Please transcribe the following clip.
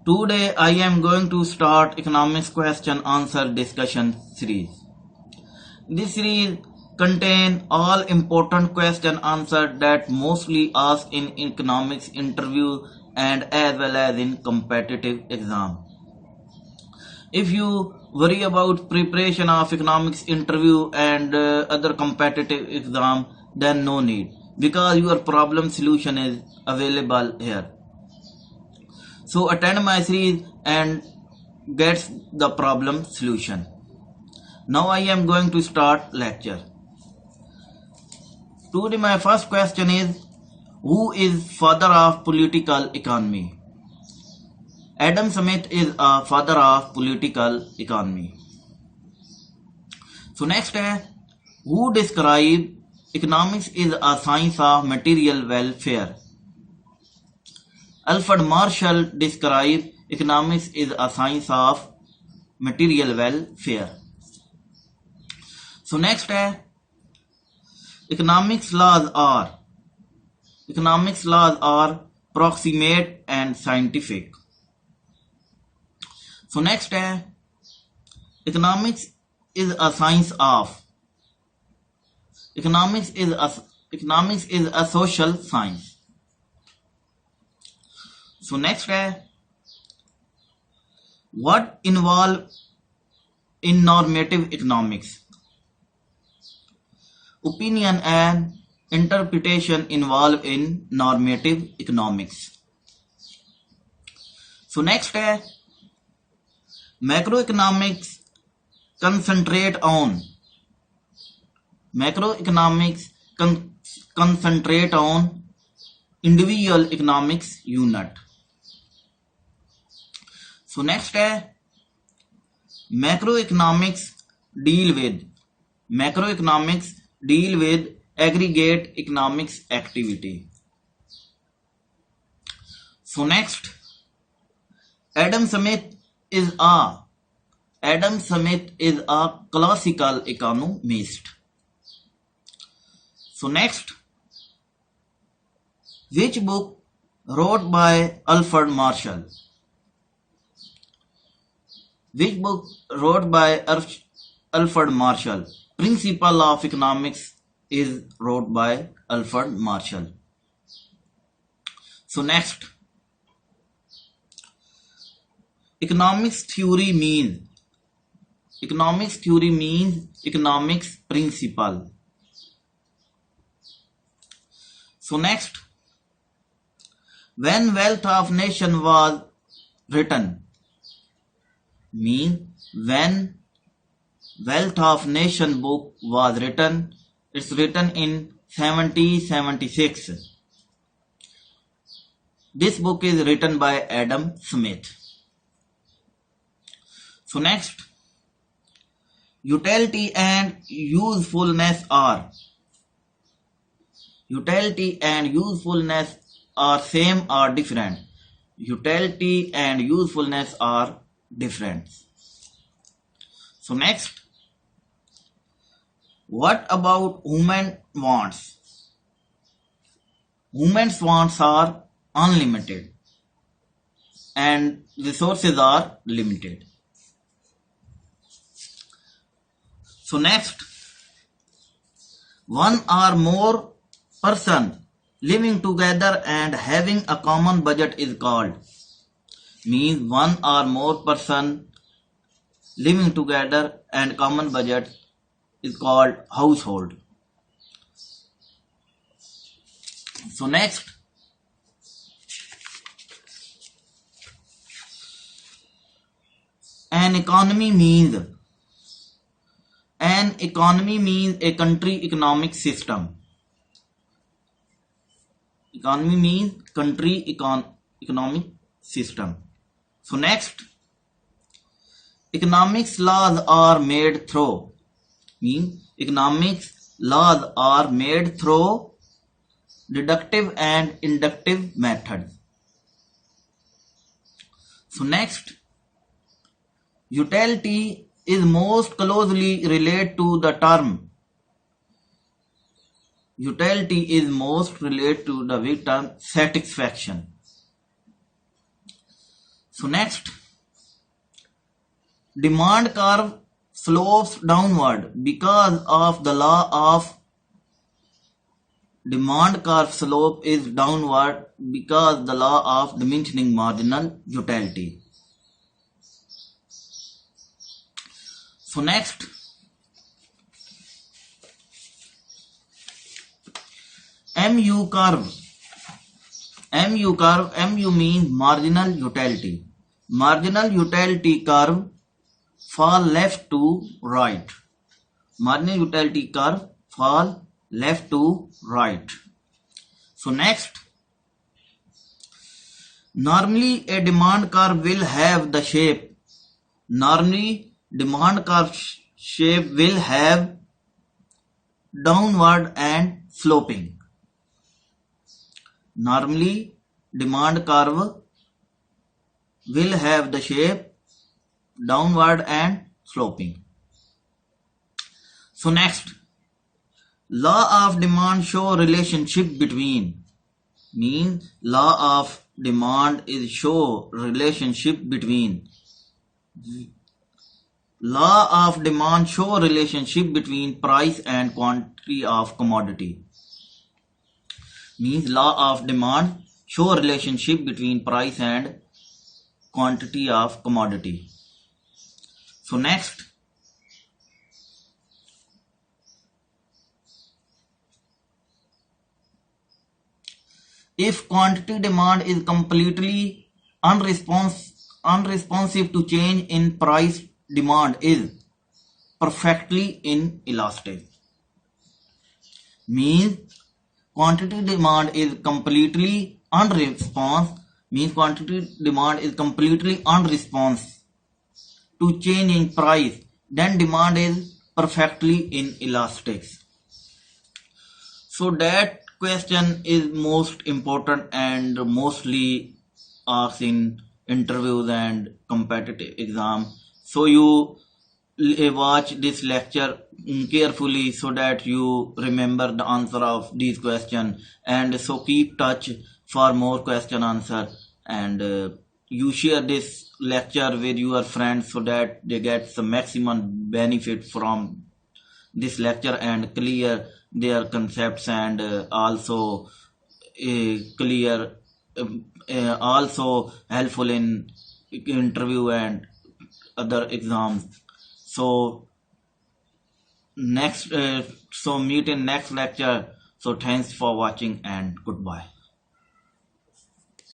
Today I am going to start economics question answer discussion series. This series contain all important question answer that mostly asked in economics interview and as well as in competitive exam. If you worry about preparation of economics interview and other competitive exam, then no need because your problem solution is available here. So attend my series and get the problem solution. Now I am going to start lecture. Today my first question is, who is father of political economy? Adam Smith is a father of political economy. So next है, who describe economics is a science of material welfare? Alfred Marshall described economics is a science of material welfare. So next है, economics laws are proximate and scientific. So next है, economics is a science of. Economics is a social science. So next है, what involve in normative economics? Opinion and interpretation involved in normative economics. So next है, macroeconomics concentrate on individual economics unit. So next है, macroeconomics deal with aggregate economics activity. So next, Adam Smith is a classical economist. So next, which book wrote by Alfred Marshall? Which book wrote by Alfred Marshall? Principle of Economics is wrote by Alfred Marshall. So next, economics theory means economics principle. So next, when Wealth of Nation was written, when Wealth of Nation book was written, it's written in 1776. This book is written by Adam Smith. So next, utility and usefulness are same or different? Utility and usefulness are different. So next, what about human wants? Human's wants are unlimited and resources are limited. So next, one or more person living together and having a common budget is called. Means one or more person living together and common budget is called household. So next, an economy means a country economic system. Economy means country economic system. So next, economics laws are made through. Economics laws are made through deductive and inductive methods. So next, utility is most closely related to the term. Utility is most related to the term satisfaction. So next, demand curve slopes downward because of the law of demand curve slope is downward because the law of diminishing marginal utility. So next, MU curve. MU means marginal utility. Marginal utility curve fall left to right. Marginal utility curve fall left to right. So next, normally a demand curve will have the shape. Normally demand curve shape will have downward and sloping. Normally demand curve will have the shape downward and sloping. So next, law of demand show relationship between, means law of demand is show relationship between. Law of demand show relationship between price and quantity of commodity. Means law of demand show relationship between price and quantity of commodity. So next, if quantity demand is completely unresponsive to change in price, demand is perfectly inelastic. Means quantity demand is completely unresponsive, means quantity demand is completely unresponsive to change in price, then demand is perfectly inelastic. So that question is most important and mostly asked in interviews and competitive exam. So you watch this lecture carefully so that you remember the answer of these questions, and so keep touch for more question answer, and you share this lecture with your friends so that they get the maximum benefit from this lecture and clear their concepts, and also clear also helpful in interview and other exams. So next, so meet in next lecture. So thanks for watching and goodbye.